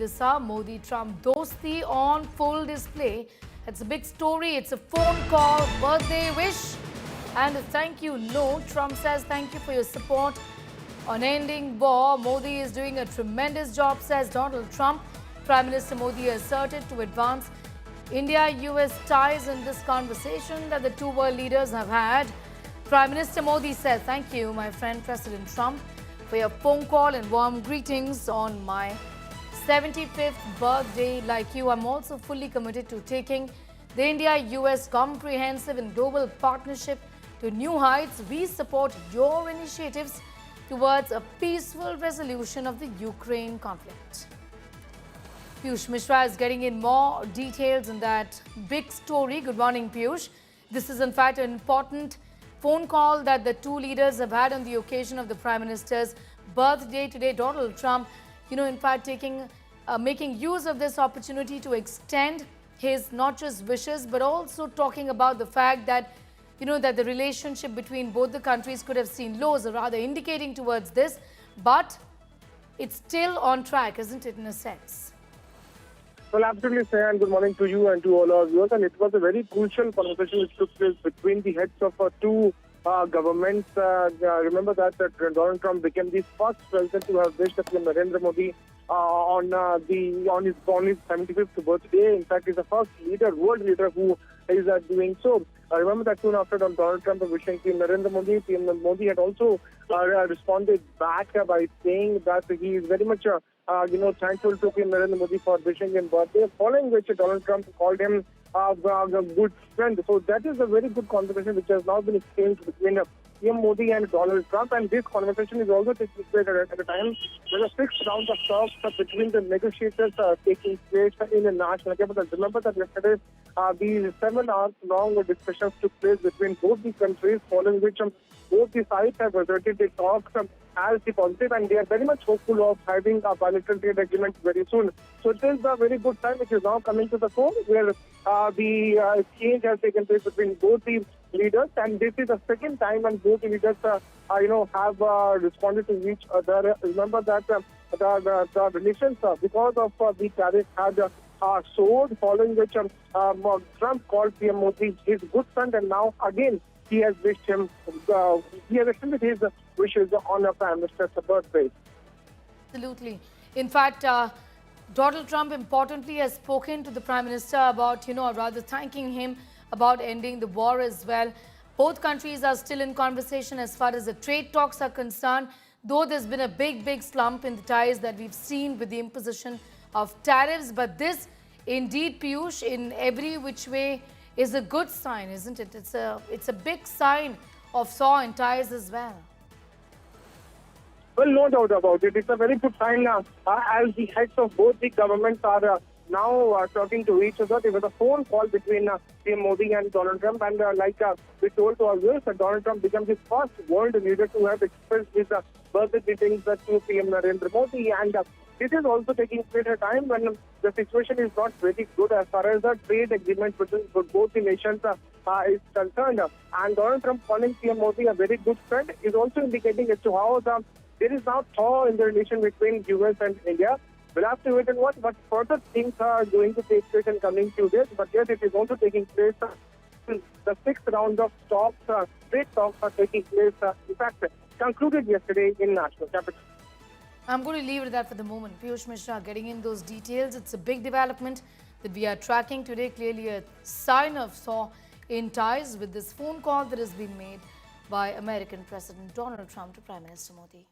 this hour. Modi-Trump Dosti on full display. It's a big story. It's a phone call, birthday wish, and a thank you note. Trump says thank you for your support on ending war. Modi is doing a tremendous job, says Donald Trump. Prime Minister Modi asserted to advance India-US ties in this conversation that the two world leaders have had. Prime Minister Modi said, thank you, my friend President Trump, for your phone call and warm greetings on my 75th birthday. Like you, I'm also fully committed to taking the India-US comprehensive and global partnership to new heights. We support your initiatives towards a peaceful resolution of the Ukraine conflict. Piyush Mishra is getting in more details in that big story. Good morning, Piyush. This is in fact an important phone call that the two leaders have had on the occasion of the Prime Minister's birthday today. Donald Trump, in fact, making use of this opportunity to extend his not just wishes, but also talking about the fact that, that the relationship between both the countries could have seen lows, or rather indicating towards this, but it's still on track, isn't it, in a sense? Well, absolutely, Sneha, and good morning to you and to all our viewers. And it was a very crucial conversation which took place between the heads of two governments. Remember that Donald Trump became the first president to have wished Prime Minister Narendra Modi on his 75th birthday. In fact, he's the first world leader who is doing so. Remember that soon after Donald Trump wishing Prime Narendra Modi, Prime Modi had also responded back by saying that he is very much thankful to Prime Narendra Modi for wishing him birthday, following which Donald Trump called him a good friend. So that is a very good conversation which has now been exchanged between PM Modi and Donald Trump, and this conversation is also taking place at a time when a sixth round of talks between the negotiators taking place in the national capital. Remember that yesterday these 7 hours long discussions took place between both the countries, following which both the sides have asserted the talks as the positive, and they are very much hopeful of having a bilateral trade agreement very soon. So it is a very good time which is now coming to the fore, where the exchange has taken place between both the leaders, and this is the second time when both the leaders have responded to each other. Remember that the relations because of the tariffs had soared, following which Trump called PM Modi his good friend, and now again he has wished him, he has extended his wishes on a Prime Minister's birthday. Absolutely. In fact, Donald Trump importantly has spoken to the Prime Minister about, or rather thanking him about ending the war as well. Both countries are still in conversation as far as the trade talks are concerned, though there's been a big slump in the ties that we've seen with the imposition of tariffs. But this, indeed, Piyush, in every which way, is a good sign, isn't it? It's a big sign of thaw in ties as well. Well, no doubt about it. It's a very good sign as the heads of both the governments are now talking to each other. There was a phone call between PM Modi and Donald Trump, and we told to our viewers, Donald Trump becomes the first world leader to have expressed his birthday greetings to PM Narendra Modi, and this is also taking place at a time when the situation is not very good as far as the trade agreement between both the nations is concerned. And Donald Trump calling PM Modi a very good friend is also indicating as to how there is now thaw in the relation between US and India. We'll have to wait and watch what further things are going to take place in coming few days. But yes, it is also taking place. The sixth round of trade talks are taking place. In fact, concluded yesterday in national capital. I'm going to leave it at that for the moment. Piyush Mishra getting in those details. It's a big development that we are tracking today. Clearly a sign of thaw in ties with this phone call that has been made by American President Donald Trump to Prime Minister Modi.